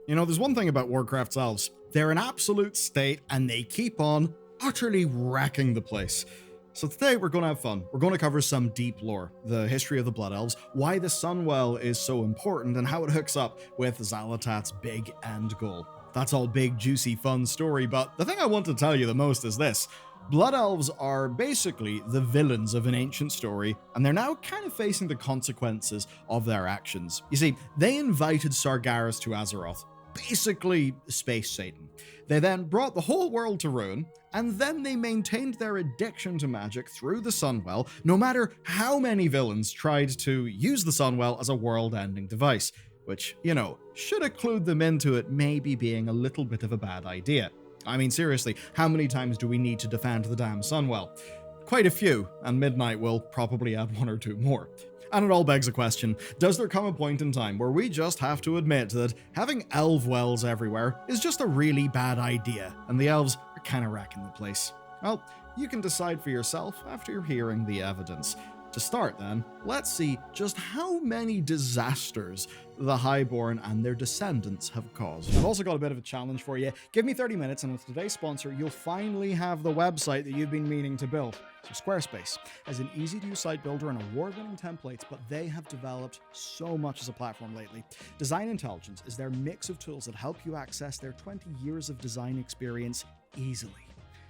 You know, there's one thing about Warcraft's elves. They're an absolute state, and they keep on utterly wrecking the place. So today we're going to have fun. We're going to cover some deep lore, the history of the Blood Elves, why the Sunwell is so important, and how it hooks up with Xal'atath's big end goal. That's all big, juicy, fun story, but the thing I want to tell you the most is this. Blood Elves are basically the villains of an ancient story, and they're now kind of facing the consequences of their actions. You see, they invited Sargeras to Azeroth, basically space Satan. They then brought the whole world to ruin, and then they maintained their addiction to magic through the Sunwell, no matter how many villains tried to use the Sunwell as a world-ending device, which, you know, should have clued them into it maybe being a little bit of a bad idea. I mean, seriously, how many times do we need to defend the damn Sunwell? Quite a few, and Midnight will probably add one or two more. And it all begs a question, does there come a point in time where we just have to admit that having elf wells everywhere is just a really bad idea, and the elves are kinda wrecking the place? Well, you can decide for yourself after hearing the evidence. To start then, let's see just how many disasters the Highborne and their descendants have caused. I've also got a bit of a challenge for you. Give me 30 minutes and with today's sponsor, you'll finally have the website that you've been meaning to build. So Squarespace is an easy-to-use site builder and award-winning templates, but they have developed so much as a platform lately. Design Intelligence is their mix of tools that help you access their 20 years of design experience easily.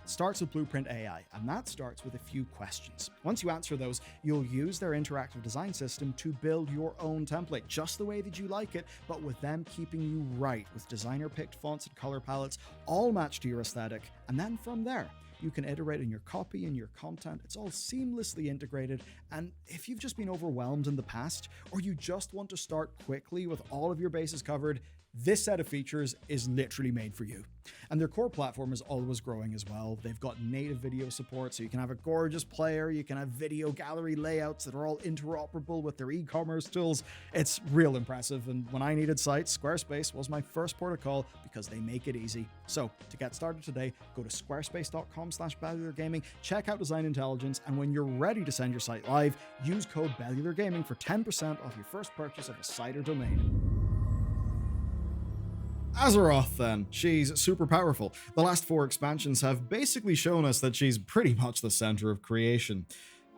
It starts with Blueprint AI, and that starts with a few questions. Once you answer those, you'll use their interactive design system to build your own template, just the way that you like it, but with them keeping you right, with designer-picked fonts and color palettes, all matched to your aesthetic, and then from there, you can iterate on your copy and your content. It's all seamlessly integrated, and if you've just been overwhelmed in the past, or you just want to start quickly with all of your bases covered, this set of features is literally made for you. And their core platform is always growing as well. They've got native video support, so you can have a gorgeous player, you can have video gallery layouts that are all interoperable with their e-commerce tools. It's real impressive, and when I needed sites, Squarespace was my first port of call because they make it easy. So, to get started today, go to squarespace.com/BellularGaming, check out Design Intelligence, and when you're ready to send your site live, use code BellularGaming for 10% off your first purchase of a site or domain. Azeroth then, she's super powerful. The last 4 expansions have basically shown us that she's pretty much the center of creation.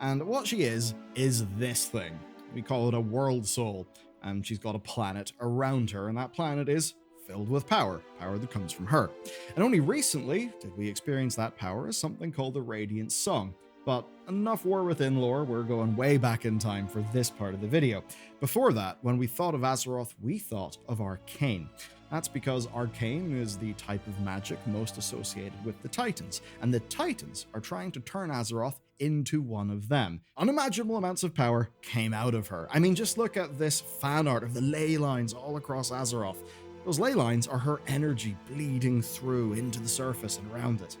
And what she is this thing. We call it a world soul, and she's got a planet around her, and that planet is filled with power that comes from her. And only recently did we experience that power as something called the Radiant Song. But enough War Within lore, we're going way back in time for this part of the video. Before that, when we thought of Azeroth, we thought of Arcane. That's because Arcane is the type of magic most associated with the Titans, and the Titans are trying to turn Azeroth into one of them. Unimaginable amounts of power came out of her. I mean, just look at this fan art of the ley lines all across Azeroth. Those ley lines are her energy bleeding through into the surface and around it.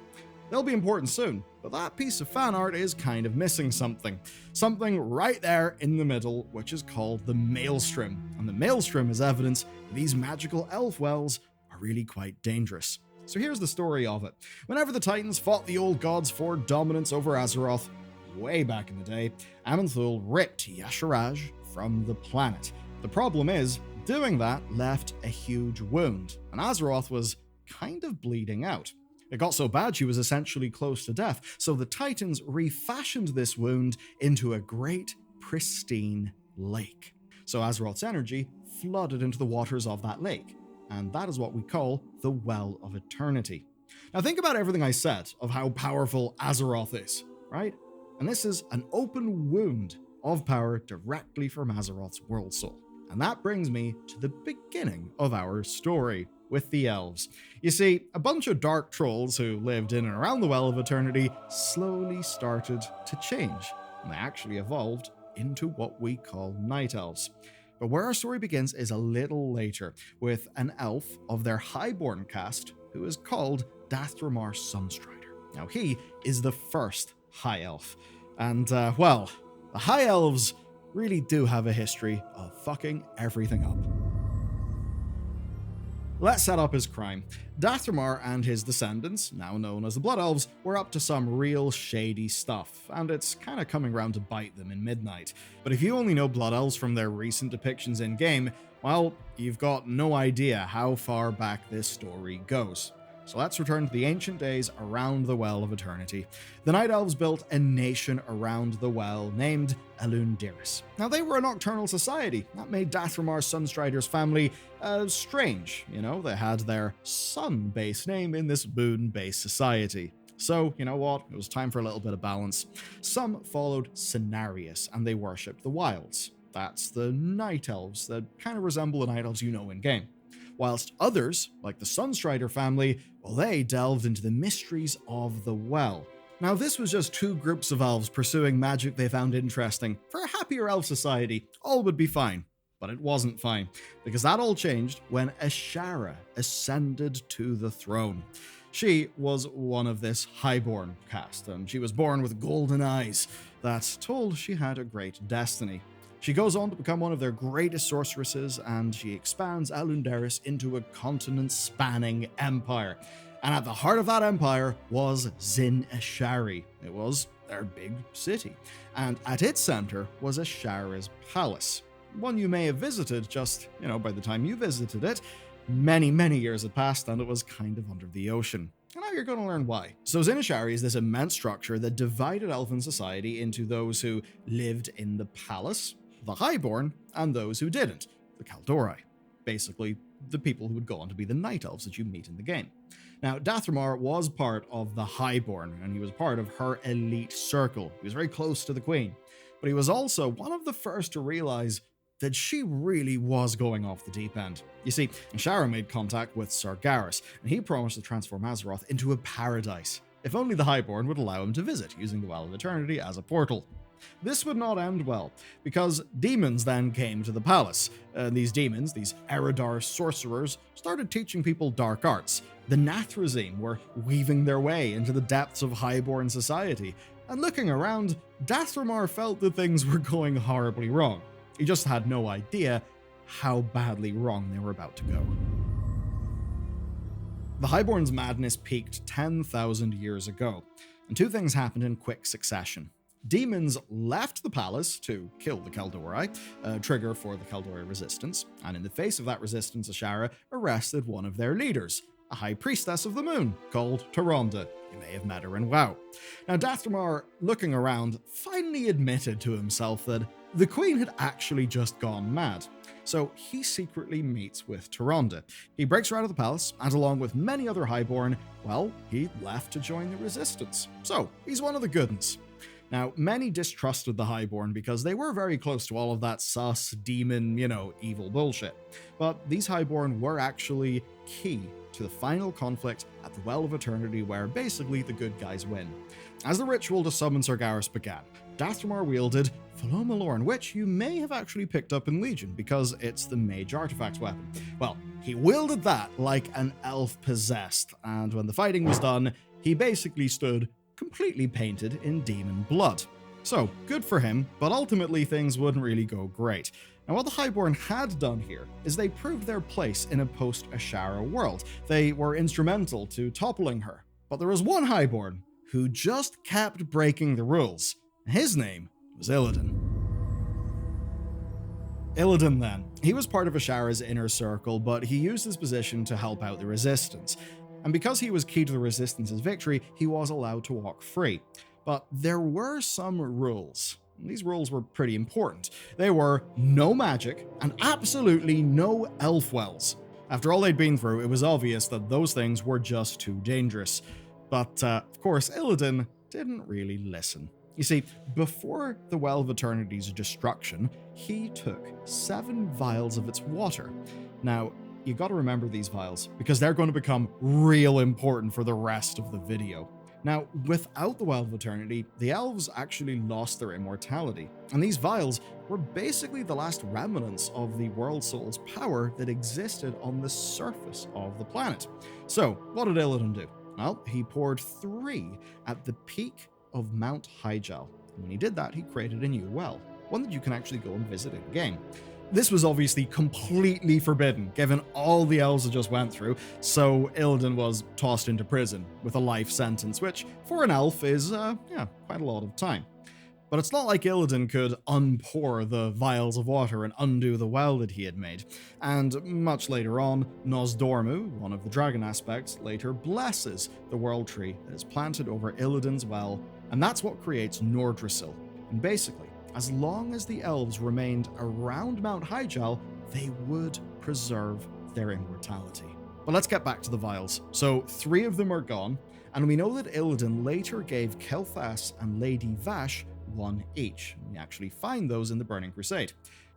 They'll be important soon, but that piece of fan art is kind of missing something. Something right there in the middle, which is called the Maelstrom. And the Maelstrom is evidence that these magical elf wells are really quite dangerous. So here's the story of it. Whenever the Titans fought the old gods for dominance over Azeroth, way back in the day, Aman'Thul ripped Y'Shaarj from the planet. The problem is, doing that left a huge wound, and Azeroth was kind of bleeding out. It got so bad she was essentially close to death, so the Titans refashioned this wound into a great, pristine lake. So Azeroth's energy flooded into the waters of that lake, and that is what we call the Well of Eternity. Now think about everything I said of how powerful Azeroth is, right? And this is an open wound of power directly from Azeroth's world soul. And that brings me to the beginning of our story with the Elves. You see, a bunch of dark trolls who lived in and around the Well of Eternity slowly started to change, and they actually evolved into what we call Night Elves. But where our story begins is a little later, with an elf of their Highborne caste who is called Dath'remar Sunstrider. Now he is the first High Elf, and well, the High Elves really do have a history of fucking everything up. let's set up his crime. Dath'remar and his descendants, now known as the Blood Elves, were up to some real shady stuff, and it's kinda coming round to bite them in Midnight. But if you only know Blood Elves from their recent depictions in-game, well, you've got no idea how far back this story goes. So let's return to the ancient days around the Well of Eternity. The Night Elves built a nation around the well named Elundiris. Now, they were a nocturnal society. That made Dath'remar Sunstrider's family strange. You know, they had their sun-based name in this moon-based society. So, you know what? It was time for a little bit of balance. Some followed Cenarius, and they worshipped the Wilds. That's the Night Elves that kind of resemble the Night Elves you know in-game. Whilst others, like the Sunstrider family, well, they delved into the mysteries of the well. Now, this was just two groups of elves pursuing magic they found interesting. For a happier elf society, all would be fine. But it wasn't fine, because that all changed when Ashara ascended to the throne. She was one of this Highborne caste, and she was born with golden eyes that told she had a great destiny. She goes on to become one of their greatest sorceresses, and she expands Elundiris into a continent-spanning empire. And at the heart of that empire was Zin Ashari. It was their big city. And at its center was Ashara's palace. One you may have visited just, by the time you visited it, many, many years had passed and it was kind of under the ocean. And now you're going to learn why. So Zin Ashari is this immense structure that divided elven society into those who lived in the palace, the Highborne, and those who didn't, the Kaldorei. Basically, the people who would go on to be the Night Elves that you meet in the game. Now, Dath'remar was part of the Highborne, and he was part of her elite circle. He was very close to the Queen. But he was also one of the first to realize that she really was going off the deep end. You see, Ashara made contact with Sargeras, and he promised to transform Azeroth into a paradise, if only the Highborne would allow him to visit, using the Well of Eternity as a portal. This would not end well, because demons then came to the palace. These demons, these Eridar sorcerers, started teaching people dark arts. The Nathrezim were weaving their way into the depths of Highborne society, and looking around, Dath'remar felt that things were going horribly wrong. He just had no idea how badly wrong they were about to go. The Highborne's madness peaked 10,000 years ago, and two things happened in quick succession. Demons left the palace to kill the Kaldorei, a trigger for the Kaldorei resistance, and in the face of that resistance, Ashara arrested one of their leaders, a high priestess of the moon called Tyrande. You may have met her in WoW. Now, Dath'remar, looking around, finally admitted to himself that the Queen had actually just gone mad. So he secretly meets with Tyrande. He breaks her out of the palace, and along with many other Highborne, well, he left to join the resistance. So he's one of the good uns. Now, many distrusted the Highborne because they were very close to all of that sus, demon, evil bullshit. But these Highborne were actually key to the final conflict at the Well of Eternity, where basically the good guys win. As the ritual to summon Sargeras began, Dath'remar wielded Pholomalorn, which you may have actually picked up in Legion because it's the mage artifact weapon. Well, he wielded that like an elf possessed, and when the fighting was done, he basically stood completely painted in demon blood. So, good for him, but ultimately things wouldn't really go great. Now, what the Highborne had done here is they proved their place in a post-Ashara world. They were instrumental to toppling her. But there was one Highborne who just kept breaking the rules. His name was Illidan. Illidan, then. He was part of Ashara's inner circle, but he used his position to help out the resistance. And because he was key to the Resistance's victory, he was allowed to walk free. But there were some rules. These rules were pretty important. They were no magic and absolutely no elf wells. After all they'd been through, it was obvious that those things were just too dangerous. But, of course, Illidan didn't really listen. You see, before the Well of Eternity's destruction, he took 7 vials of its water. Now, you gotta remember these vials, because they're going to become real important for the rest of the video. Now, without the Well of Eternity, the elves actually lost their immortality, and these vials were basically the last remnants of the World Soul's power that existed on the surface of the planet. So, what did Illidan do? Well, he poured 3 at the peak of Mount Hyjal. And when he did that, he created a new well, one that you can actually go and visit in-game. This was obviously completely forbidden, given all the elves had just went through, so Illidan was tossed into prison with a life sentence, which for an elf is, quite a lot of time. But it's not like Illidan could unpour the vials of water and undo the well that he had made. And much later on, Nosdormu, one of the dragon aspects, later blesses the world tree that is planted over Illidan's well, and that's what creates Nordrassil. And basically, as long as the elves remained around Mount Hyjal, they would preserve their immortality. But let's get back to the vials. So 3 of them are gone, and we know that Illidan later gave Quel'thalas and Lady Vash 1 each. We actually find those in the Burning Crusade.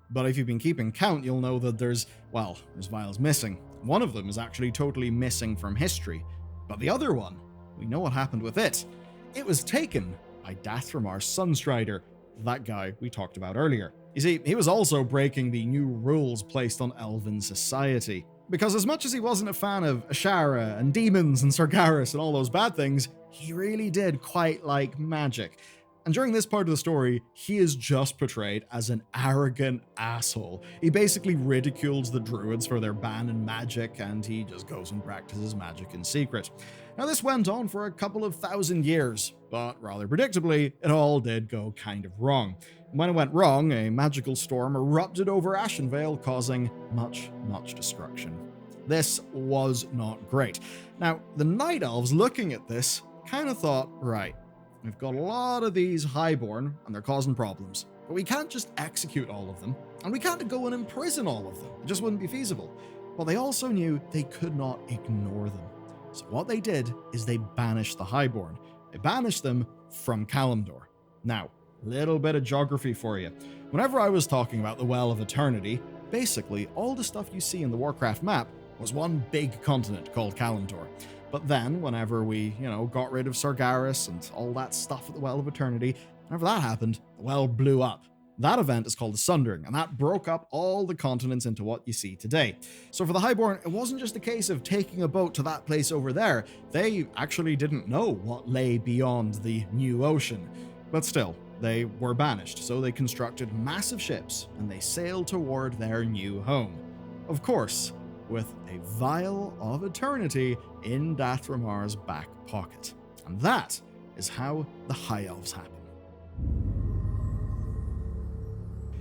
But if you've been keeping count, you'll know that there's vials missing. One of them is actually totally missing from history. But the other one, we know what happened with it. It was taken by Dath'remar Sunstrider, that guy we talked about earlier. You see, he was also breaking the new rules placed on elven society. Because as much as he wasn't a fan of Ashara and demons and Sargeras and all those bad things, he really did quite like magic. And during this part of the story, he is just portrayed as an arrogant asshole. He basically ridicules the druids for their ban in magic, and he just goes and practices magic in secret. Now, this went on for a couple of thousand years, but rather predictably, it all did go kind of wrong. When it went wrong, a magical storm erupted over Ashenvale, causing much destruction. This was not great. Now, the Night Elves, looking at this, kind of thought, right, we've got a lot of these Highborne, and they're causing problems. But we can't just execute all of them, and we can't go and imprison all of them. It just wouldn't be feasible. But they also knew they could not ignore them. So what they did is they banished the Highborne. They banished them from Kalimdor. Now, little bit of geography for you. Whenever I was talking about the Well of Eternity, basically all the stuff you see in the Warcraft map was one big continent called Kalimdor. But then, whenever we, got rid of Sargeras and all that stuff at the Well of Eternity, whenever that happened, the well blew up. That event is called the Sundering, and that broke up all the continents into what you see today. So for the Highborne, it wasn't just a case of taking a boat to that place over there. They actually didn't know what lay beyond the new ocean. But still, they were banished, so they constructed massive ships, and they sailed toward their new home. Of course, with a Vial of Eternity in Dath'remar's back pocket. And that is how the High Elves happen.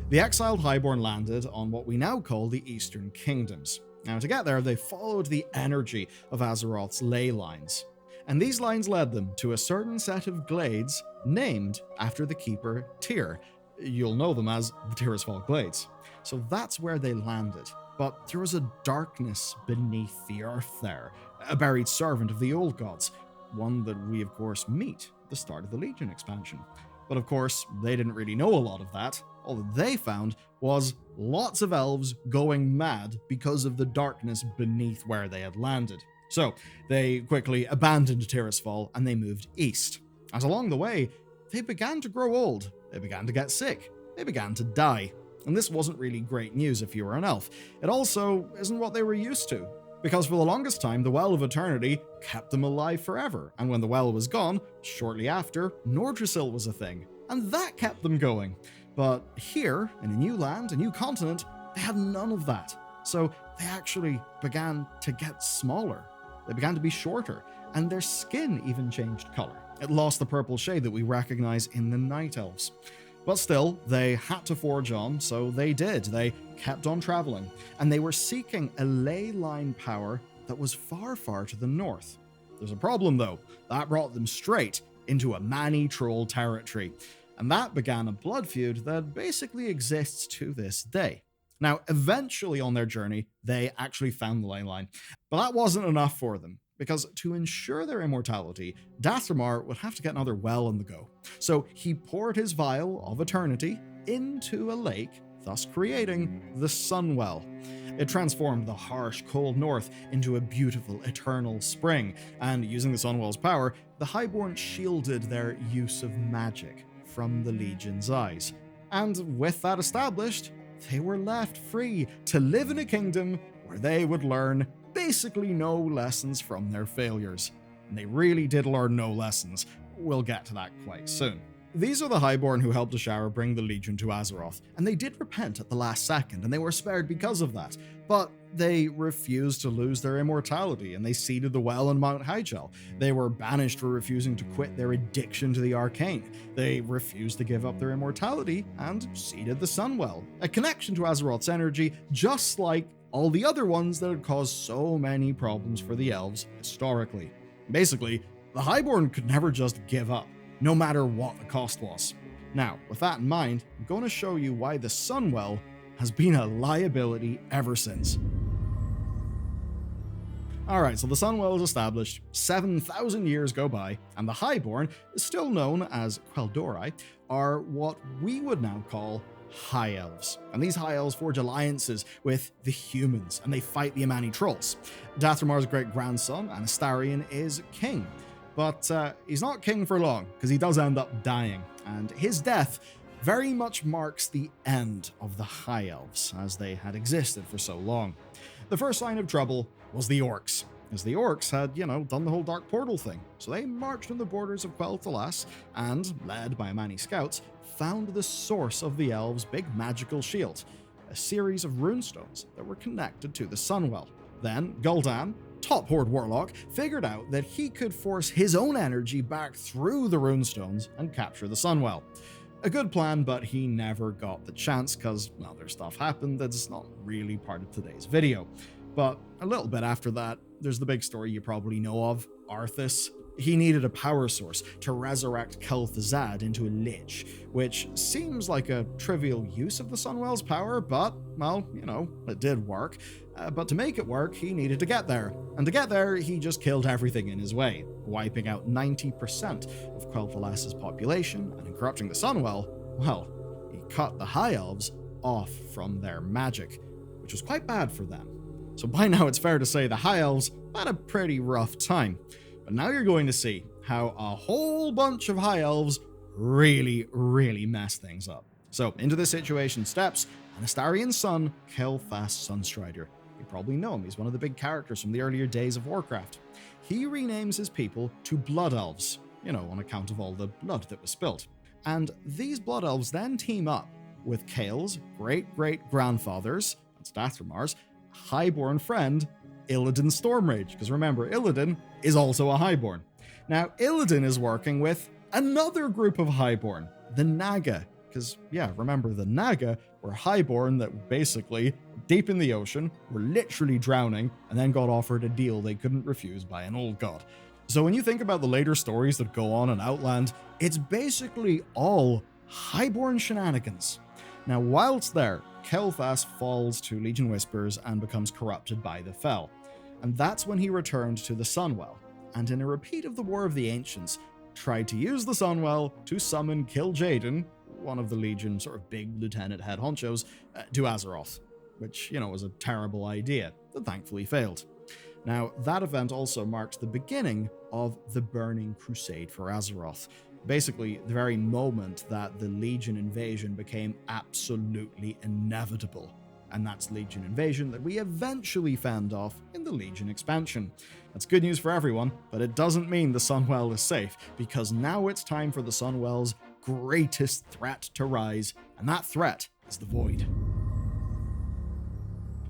The exiled Highborne landed on what we now call the Eastern Kingdoms. Now, to get there, they followed the energy of Azeroth's ley lines. And these lines led them to a certain set of glades named after the keeper Tyr. You'll know them as the Tirisfal Glades. So that's where they landed. But there was a darkness beneath the earth there, a buried servant of the old gods, one that we of course meet at the start of the Legion expansion. But of course, they didn't really know a lot of that. All that they found was lots of elves going mad because of the darkness beneath where they had landed. So they quickly abandoned Tirisfal and they moved east. As along the way, they began to grow old, they began to get sick, they began to die. And this wasn't really great news if you were an elf. It also isn't what they were used to, because for the longest time, the Well of Eternity kept them alive forever, and when the well was gone, shortly after, Nordrassil was a thing, and that kept them going. But here, in a new land, a new continent, they had none of that. So they actually began to get smaller. They began to be shorter, and their skin even changed color. It lost the purple shade that we recognize in the Night Elves. But still, they had to forge on, so they did. They kept on traveling, and they were seeking a ley line power that was far to the north. There's a problem, though. That brought them straight into a Mani-Troll territory, and that began a blood feud that basically exists to this day. Now, eventually on their journey, they actually found the ley line, but that wasn't enough for them. Because to ensure their immortality, Dath'remar would have to get another well on the go. So he poured his Vial of Eternity into a lake, thus creating the Sunwell. It transformed the harsh, cold north into a beautiful, eternal spring, and using the Sunwell's power, the Highborne shielded their use of magic from the Legion's eyes. And with that established, they were left free to live in a kingdom where they would learn basically no lessons from their failures. And they really did learn no lessons. We'll get to that quite soon. These are the Highborne who helped Ashara bring the Legion to Azeroth, and they did repent at the last second, and they were spared because of that. But they refused to lose their immortality, and they ceded the well on Mount Hyjal. They were banished for refusing to quit their addiction to the arcane. They refused to give up their immortality, and ceded the Sunwell, a connection to Azeroth's energy, just like all the other ones that had caused so many problems for the Elves historically. Basically, the Highborne could never just give up, no matter what the cost was. Now, with that in mind, I'm going to show you why the Sunwell has been a liability ever since. Alright, so the Sunwell is established, 7,000 years go by, and the Highborne, still known as Quel'thalas, are what we would now call High Elves. And these High Elves forge alliances with the humans, and they fight the Amani Trolls. Dath'remar's great-grandson, Anastarion, is king. But he's not king for long, because he does end up dying, and his death very much marks the end of the High Elves, as they had existed for so long. The first sign of trouble was the Orcs, as the Orcs had, done the whole Dark Portal thing. So they marched on the borders of Quel'thalas, and, led by Amani scouts, found the source of the Elves' big magical shield, a series of runestones that were connected to the Sunwell. Then, Gul'dan, top Horde Warlock, figured out that he could force his own energy back through the runestones and capture the Sunwell. A good plan, but he never got the chance because other stuff happened that's not really part of today's video. But a little bit after that, there's the big story you probably know of, Arthas. He needed a power source to resurrect Quel'thalas into a lich, which seems like a trivial use of the Sunwell's power, but, well, it did work. But to make it work, he needed to get there. And to get there, he just killed everything in his way, wiping out 90% of Quel'thalas' population, and in corrupting the Sunwell, well, he cut the High Elves off from their magic, which was quite bad for them. So by now it's fair to say the High Elves had a pretty rough time. But now you're going to see how a whole bunch of High Elves really, really mess things up. So into this situation steps Anastarion's son, Quel'thalas Sunstrider. You probably know him, he's one of the big characters from the earlier days of Warcraft. He renames his people to Blood Elves, on account of all the blood that was spilled. And these Blood Elves then team up with Kael's great-great-grandfather's, that's Dath'remar's, highborn friend, Illidan Stormrage, because remember, Illidan is also a Highborne. Now, Illidan is working with another group of Highborne, the Naga, because, remember, the Naga were Highborne that basically, deep in the ocean, were literally drowning, and then got offered a deal they couldn't refuse by an old god. So when you think about the later stories that go on in Outland, it's basically all Highborne shenanigans. Now, whilst there, Quel'thalas falls to Legion Whispers and becomes corrupted by the Fel. And that's when he returned to the Sunwell, and in a repeat of the War of the Ancients, tried to use the Sunwell to summon Kil'jaeden, one of the Legion's sort of big lieutenant head honchos, to Azeroth, which, was a terrible idea that thankfully failed. Now, that event also marks the beginning of the Burning Crusade for Azeroth, basically the very moment that the Legion invasion became absolutely inevitable. And that's Legion invasion that we eventually fend off in the Legion expansion. That's good news for everyone, but it doesn't mean the Sunwell is safe, because now it's time for the Sunwell's greatest threat to rise, and that threat is the Void.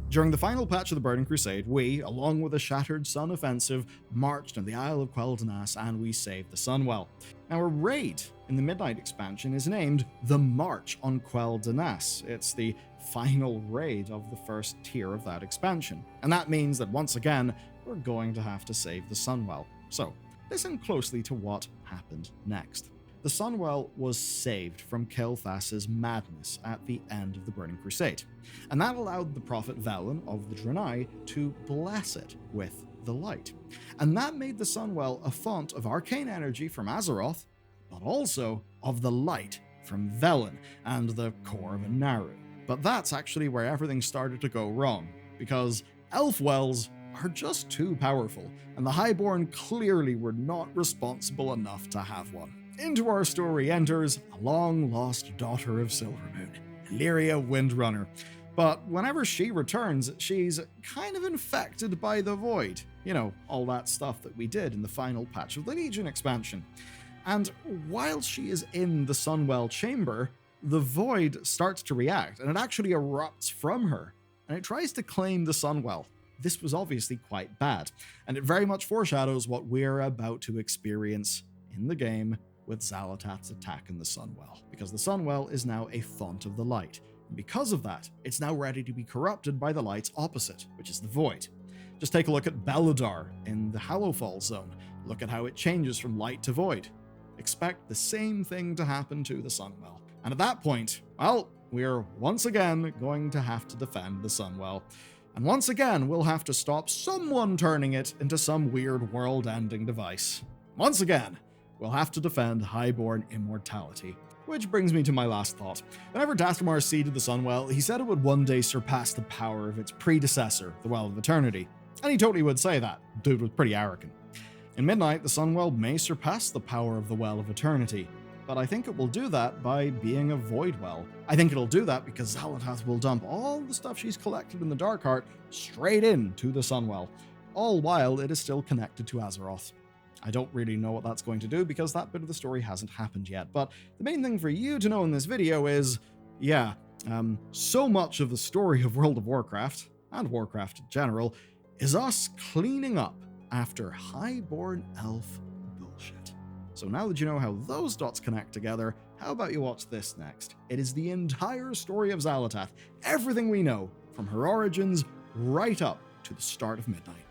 During the final patch of the Burning Crusade, we, along with the Shattered Sun Offensive, marched on the Isle of Quel'thalas and we saved the Sunwell. Now, a raid in the Midnight expansion is named the March on Quel'thalas. It's the final raid of the first tier of that expansion. And that means that once again, we're going to have to save the Sunwell. So, listen closely to what happened next. The Sunwell was saved from Quel'thalas' madness at the end of the Burning Crusade, and that allowed the prophet Velen of the Draenei to bless it with the light. And that made the Sunwell a font of arcane energy from Azeroth, but also of the light from Velen and the core of Inaru. But that's actually where everything started to go wrong, because elf wells are just too powerful, and the Highborne clearly were not responsible enough to have one. Into our story enters a long-lost daughter of Silvermoon, Illyria Windrunner. But whenever she returns, she's kind of infected by the Void. All that stuff that we did in the final patch of the Legion expansion. And while she is in the Sunwell chamber, the void starts to react, and it actually erupts from her, and it tries to claim the Sunwell. This was obviously quite bad, and it very much foreshadows what we're about to experience in the game with Xal'atath's attack in the Sunwell, because the Sunwell is now a font of the light, and because of that, it's now ready to be corrupted by the light's opposite, which is the void. Just take a look at Bellular in the Hallowfall zone. Look at how it changes from light to void. Expect the same thing to happen to the Sunwell. And at that point, well, we're once again going to have to defend the Sunwell. And once again, we'll have to stop someone turning it into some weird world-ending device. Once again, we'll have to defend Highborne immortality. Which brings me to my last thought. Whenever Dath'remar seeded the Sunwell, he said it would one day surpass the power of its predecessor, the Well of Eternity. And he totally would say that. Dude was pretty arrogant. In Midnight, the Sunwell may surpass the power of the Well of Eternity, but I think it will do that by being a Void Well. I think it'll do that because Xal'atath will dump all the stuff she's collected in the Darkheart straight into the Sunwell, all while it is still connected to Azeroth. I don't really know what that's going to do because that bit of the story hasn't happened yet, but the main thing for you to know in this video is, so much of the story of World of Warcraft, and Warcraft in general, is us cleaning up after Highborne elf bullshit. So now that you know how those dots connect together, how about you watch this next? It is the entire story of Xal'atath, everything we know, from her origins right up to the start of Midnight.